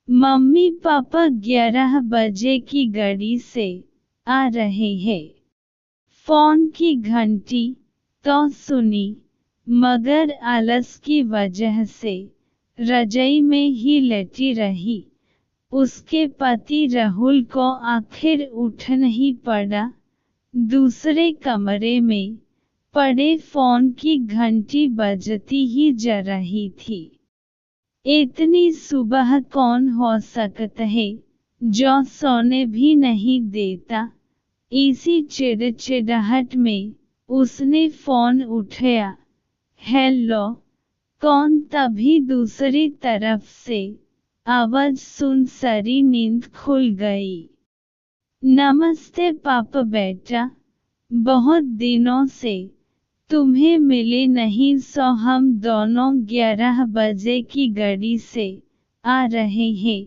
Mummy papa 11 बजे की गाड़ी से आ रहे हैं। फोन की घंटी तो सुनी, मगर आलस की वजह से रजाई में ही लेटी रही। उसके पति राहुल को आखिर उठना ही पड़ा। दूसरे कमरे में पड़े फोन की घंटी बजती ही जा रही थी। इतनी सुबह कौन हो सकता है जो सोने भी नहीं देता। इसी चिड़चिड़ाहट में उसने फोन उठाया। हेलो, कौन? तभी दूसरी तरफ से आवाज सुन सारी नींद खुल गई। नमस्ते पापा बेटा, बहुत दिनों से तुम्हें मिले नहीं, सो हम दोनों 11 बजे की गाड़ी से आ रहे हैं।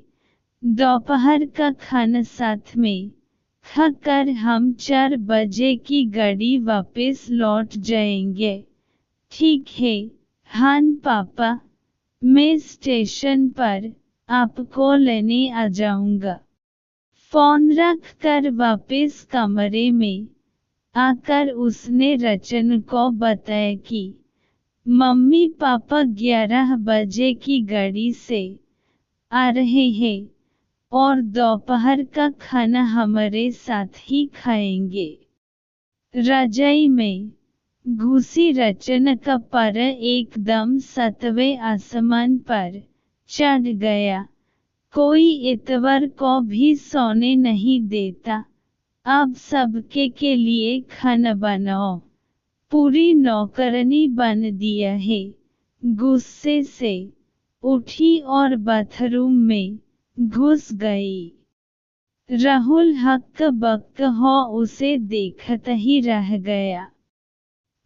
दोपहर का खाना साथ में खाकर हम 4 बजे की गाड़ी वापस लौट जाएंगे। ठीक है? हाँ पापा, मैं स्टेशन पर आपको लेने आ जाऊंगा। फोन रख कर वापस कमरे में आकर उसने रचन को बताया कि मम्मी पापा 11 बजे की गाड़ी से आ रहे हैं और दोपहर का खाना हमारे साथ ही खाएंगे। रजाई में घुसी रचन का पर एकदम 7वें आसमान पर चढ़ गया। कोई इतवार को भी सोने नहीं देता। अब सबके के लिए खाना बनाओ, पूरी नौकरानी बन दिया है। गुस्से से उठी और बाथरूम में घुस गई। राहुल हक्क बक्क हो उसे देखता ही रह गया।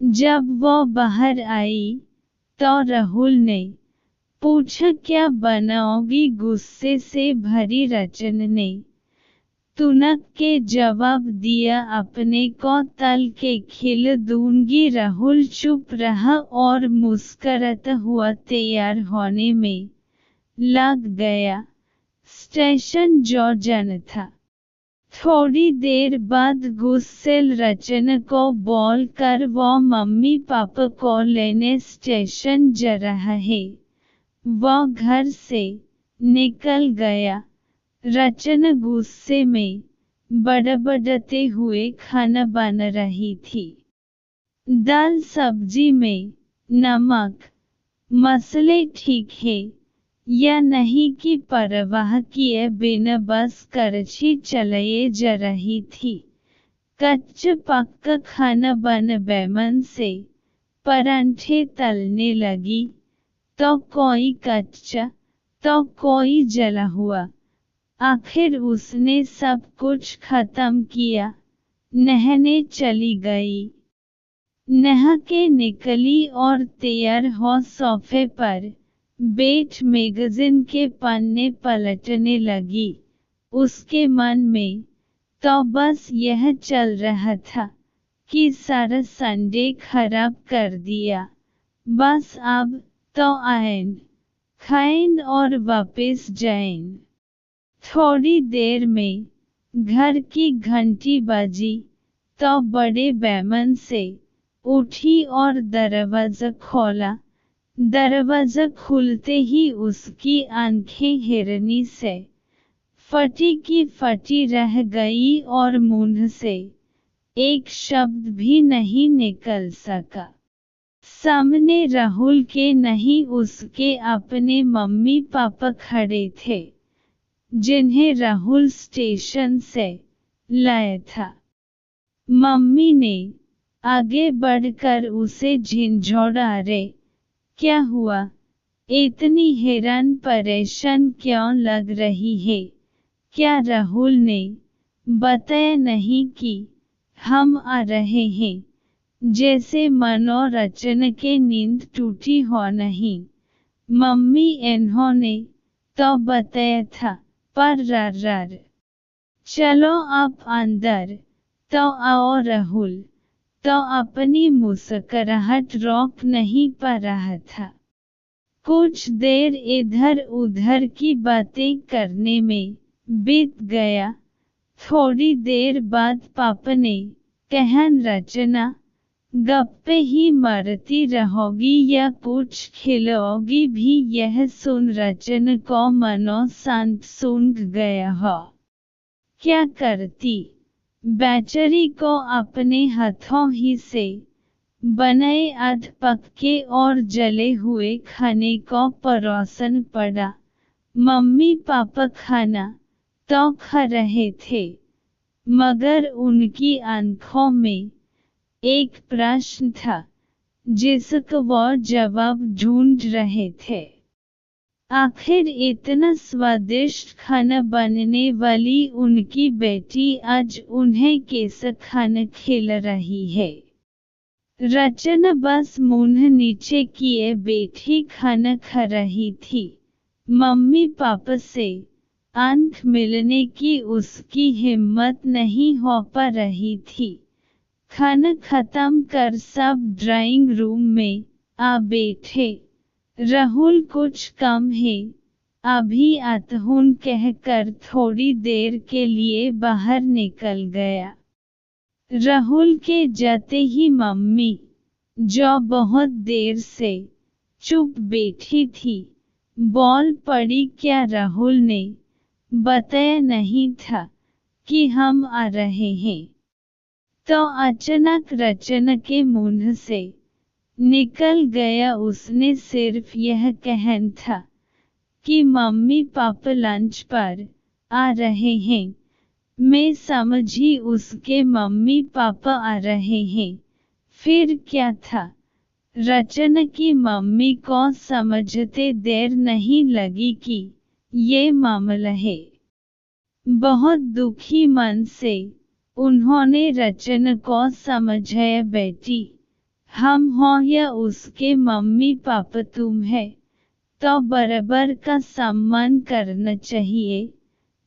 जब वो बाहर आई तो राहुल ने पूछा क्या बनाओगी? गुस्से से भरी रचन ने तुनक के जवाब दिया, अपने को तल के खिल दूंगी। राहुल चुप रहा और मुस्कुराता हुआ तैयार होने में लग गया। स्टेशन जो जाना था। थोड़ी देर बाद गुस्सेल रचन को बोल कर वो मम्मी पापा को लेने स्टेशन जा रहा है। वो घर से निकल गया। रचन गुस्से में बड़बड़ाते हुए खाना बना रही थी। दाल सब्जी में नमक मसाले ठीक है या नहीं की परवाह किए बिना बस करछी चलाए जा रही थी। कच्चा पक्का खाना बन बेमन से परांठे तलने लगी, तो कोई कच्चा तो कोई जला हुआ। आखिर उसने सब कुछ खत्म किया। नहाने चली गई। नहा के निकली और तैयार हो सोफे पर बैठ मैगजीन के पन्ने पलटने लगी। उसके मन में तो बस यह चल रहा था कि सारा संडे खराब कर दिया। बस अब तो आएं, खाएं और वापस जाएं। थोड़ी देर में घर की घंटी बजी तो बड़े बेमन से उठी और दरवाजा खोला। दरवाजा खुलते ही उसकी आंखें हिरनी से फटी की फटी रह गई और मुंह से एक शब्द भी नहीं निकल सका। सामने राहुल के नहीं उसके अपने मम्मी पापा खड़े थे, जिन्हें राहुल स्टेशन से लाया था। मम्मी ने आगे बढ़कर उसे झिंझोड़ा, अरे क्या हुआ? इतनी हैरान परेशान क्यों लग रही है? क्या राहुल ने बताया नहीं कि हम आ रहे हैं? जैसे मनोरचन के नींद टूटी हो। नहीं मम्मी, इन्होंने तो बताया था, पर रार। चलो आप अंदर तो आओ। राहुल तो अपनी मुस्कुराहट रोक नहीं पा रहा था। कुछ देर इधर उधर की बातें करने में बीत गया। थोड़ी देर बाद पापा ने कहन, रचना, गप्पे ही मारती रहोगी या कुछ खिलाओगी भी? यह सुन रचना को मनो शांत सूंघ गया हो। क्या करती? बेचारी को अपने हाथों ही से बनाए आध पक्के और जले हुए खाने को परोसन पड़ा। मम्मी पापा खाना तो खा रहे थे, मगर उनकी आंखों में एक प्रश्न था जिसका वो जवाब ढूंढ रहे थे। आखिर इतना स्वादिष्ट खाना बनने वाली उनकी बेटी आज उन्हें कैसा खाना खिला रही है? रचना बस मुंह नीचे किए बैठी खाना खा रही थी। मम्मी पापा से आंख मिलने की उसकी हिम्मत नहीं हो पा रही थी। खाना खत्म कर सब ड्राइंग रूम में आ बैठे। राहुल कुछ काम है, अभी आता हूं कहकर थोड़ी देर के लिए बाहर निकल गया। राहुल के जाते ही मम्मी, जो बहुत देर से चुप बैठी थी, बोल पड़ी, क्या राहुल ने बताया नहीं था कि हम आ रहे हैं? तो अचानक रचना के मुंह से निकल गया। उसने सिर्फ यह कहना था कि मम्मी पापा लंच पर आ रहे हैं। मैं समझी उसके मम्मी पापा आ रहे हैं। फिर क्या था? रचना की मम्मी को समझते देर नहीं लगी कि ये मामला है। बहुत दुखी मन से उन्होंने रचना को समझाया, बेटी, हम हो या उसके मम्मी पापा, तुम्हें तो बराबर का सम्मान करना चाहिए।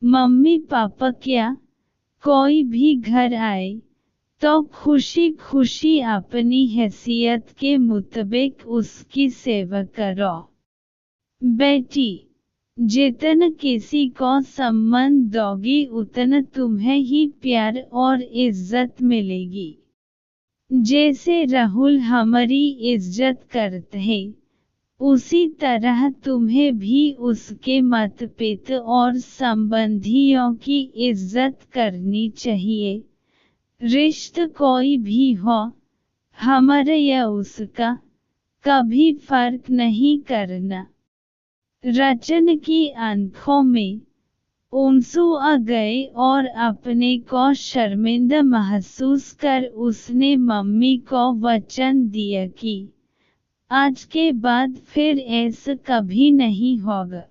मम्मी पापा क्या, कोई भी घर आए तो खुशी खुशी अपनी हैसियत के मुताबिक उसकी सेवा करो। बेटी, जितना किसी को सम्मान दोगी उतना तुम्हें ही प्यार और इज्जत मिलेगी। जैसे राहुल हमारी इज्जत करते हैं, उसी तरह तुम्हें भी उसके माता पिता और संबंधियों की इज्जत करनी चाहिए। रिश्ता कोई भी हो, हमारा या उसका, कभी फर्क नहीं करना। रचना की आंखों में आंसू आ गए और अपने को शर्मिंदा महसूस कर उसने मम्मी को वचन दिया कि आज के बाद फिर ऐसा कभी नहीं होगा।